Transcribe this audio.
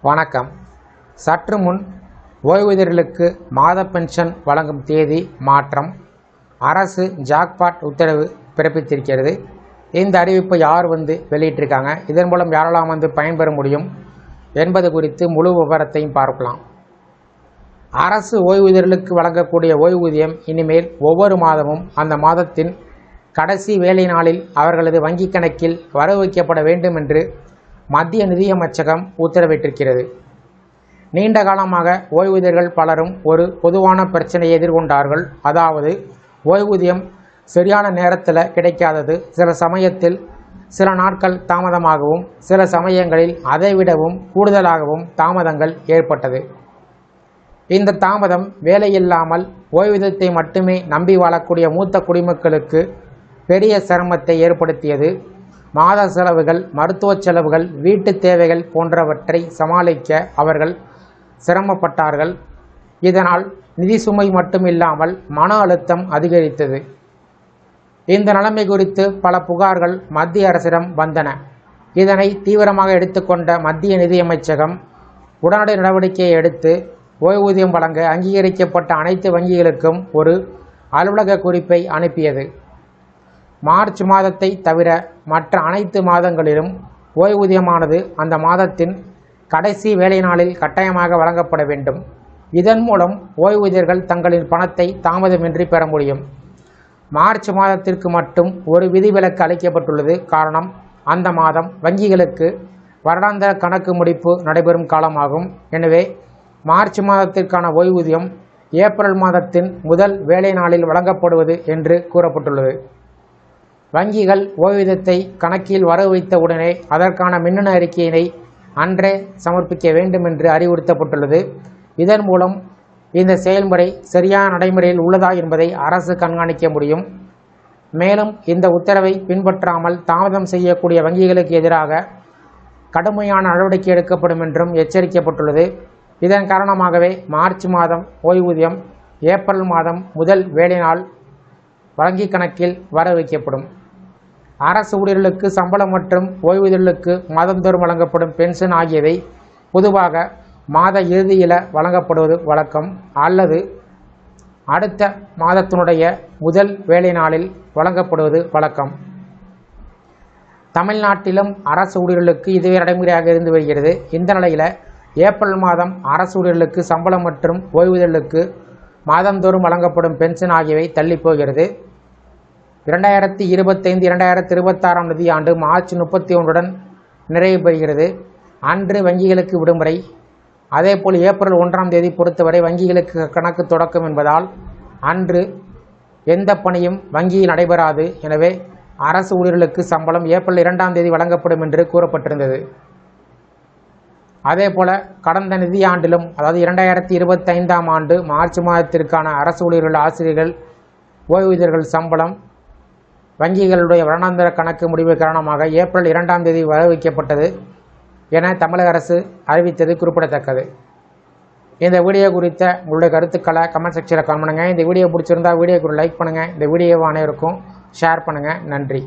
வணக்கம். சற்று முன் ஓய்வூதியர்களுக்கு மாத பென்ஷன் வழங்கும் தேதி மாற்றம் அரசு ஜாக்பாட் உத்தரவு பிறப்பித்திருக்கிறது. இந்த அறிவிப்பை யார் வெளியிட்டிருக்காங்க, இதன் மூலம் யாரெல்லாம் பயன்பெற முடியும் என்பது குறித்து முழு விவரத்தையும் பார்க்கலாம். அரசு ஓய்வூதியர்களுக்கு வழங்கக்கூடிய ஓய்வூதியம் இனிமேல் ஒவ்வொரு மாதமும் அந்த மாதத்தின் கடைசி வேலை நாளில் அவர்களது வங்கிக் கணக்கில் வரவு வைக்கப்பட வேண்டும் என்று மத்திய நிதியமைச்சகம் உத்தரவிட்டிருக்கிறது. நீண்ட காலமாக ஓய்வூதியர்கள் பலரும் ஒரு பொதுவான பிரச்சனையை எதிர்கொண்டார்கள். அதாவது ஓய்வூதியம் சரியான நேரத்தில் கிடைக்காதது. சில சமயத்தில் சில நாட்கள் தாமதமாகவும், சில சமயங்களில் அதைவிடவும் கூடுதலாகவும் தாமதங்கள் ஏற்பட்டது. இந்த தாமதம் வேலையில்லாமல் ஓய்வூதியத்தை மட்டுமே நம்பி வாழக்கூடிய மூத்த குடிமக்களுக்கு பெரிய சிரமத்தை ஏற்படுத்தியது. மாத செலவுகள், மருத்துவ செலவுகள், வீட்டு தேவைகள் போன்றவற்றை சமாளிக்க அவர்கள் சிரமப்பட்டார்கள். இதனால் நிதி சுமை மட்டுமில்லாமல் மன அழுத்தம் அதிகரித்தது. இந்த நிலைமை குறித்து பல புகார்கள் மத்திய அரசிடம் வந்தன. இதனை தீவிரமாக எடுத்துக்கொண்ட மத்திய நிதியமைச்சகம் உடனடி நடவடிக்கையை எடுத்து ஓய்வூதியம் வழங்க அங்கீகரிக்கப்பட்ட அனைத்து வங்கிகளுக்கும் ஒரு அலுவலக குறிப்பை அனுப்பியது. மார்ச் மாதத்தை தவிர மற்ற அனைத்து மாதங்களிலும் ஓய்வூதியமானது அந்த மாதத்தின் கடைசி வேலை நாளில் கட்டாயமாக வழங்கப்பட வேண்டும். இதன் மூலம் ஓய்வூதியர்கள் தங்களின் பணத்தை தாமதமின்றி பெற முடியும். மார்ச் மாதத்திற்கு மட்டும் ஒரு விதிவிலக்கு அளிக்கப்பட்டுள்ளது. காரணம், அந்த மாதம் வங்கிகளுக்கு வருடாந்திர கணக்கு முடிப்பு நடைபெறும் காலமாகும். எனவே மார்ச் மாதத்திற்கான ஓய்வூதியம் ஏப்ரல் மாதத்தின் முதல் வேலை நாளில் வழங்கப்படுவது என்று கூறப்பட்டுள்ளது. வங்கிகள் ஓய்வூதியத்தை கணக்கில் வரவு வைத்த உடனே அதற்கான மின்னணு அறிக்கையினை அன்றே சமர்ப்பிக்க வேண்டும் என்று அறிவுறுத்தப்பட்டுள்ளது. இதன் மூலம் இந்த செயல்முறை சரியான நடைமுறையில் உள்ளதா என்பதை அரசு கண்காணிக்க முடியும். மேலும் இந்த உத்தரவை பின்பற்றாமல் தாமதம் செய்யக்கூடிய வங்கிகளுக்கு எதிராக கடுமையான நடவடிக்கை எடுக்கப்படும் என்றும் எச்சரிக்கப்பட்டுள்ளது. இதன் காரணமாகவே மார்ச் மாதம் ஓய்வூதியம் ஏப்ரல் மாதம் முதல் வேலை நாள் வங்கிக் கணக்கில் வர வைக்கப்படும். அரசு ஊழியர்களுக்கு சம்பளம் மற்றும் ஓய்வூதியர்களுக்கு மாதந்தோறும் வழங்கப்படும் பென்ஷன் ஆகியவை பொதுவாக மாத இறுதியில் வழங்கப்படுவது வழக்கம் அல்லது அடுத்த மாதத்தினுடைய முதல் வேலை நாளில் வழங்கப்படுவது வழக்கம். தமிழ்நாட்டிலும் அரசு ஊழியர்களுக்கு இதுவே நடைமுறையாக இருந்து வருகிறது. இந்த நிலையில் ஏப்ரல் மாதம் அரசு ஊழியர்களுக்கு சம்பளம் மற்றும் ஓய்வூதியர்களுக்கு மாதந்தோறும் வழங்கப்படும் பென்ஷன் ஆகியவை தள்ளிப்போகிறது. 2025-2026 நிதியாண்டு மார்ச் 31 நிறைவு பெறுகிறது. அன்று வங்கிகளுக்கு விடுமுறை. அதேபோல் ஏப்ரல் 1 பொறுத்தவரை வங்கிகளுக்கு கணக்கு தொடக்கம் என்பதால் அன்று எந்த பணியும் வங்கியில் நடைபெறாது. எனவே அரசு ஊழியர்களுக்கு சம்பளம் ஏப்ரல் 2 வழங்கப்படும் என்று கூறப்பட்டிருந்தது. அதேபோல கடந்த நிதியாண்டிலும், அதாவது 2025 ஆண்டு மார்ச் மாதத்திற்கான அரசு ஊழியர்கள், ஆசிரியர்கள், ஓய்வூதியர்கள் சம்பளம் வங்கிகளுடைய வருடாந்திர கணக்கு முடிவு காரணமாக ஏப்ரல் 2 வரவு வைக்கப்பட்டது என தமிழக அரசு அறிவித்தது குறிப்பிடத்தக்கது. இந்த வீடியோ குறித்த உங்களுடைய கருத்துக்களை கமெண்ட் செக்ஷனில் கமெண்ட் பண்ணுங்கள். இந்த வீடியோ பிடிச்சிருந்தா வீடியோக்கு லைக் பண்ணுங்கள். இந்த வீடியோவை அனைவருக்கும் ஷேர் பண்ணுங்கள். நன்றி.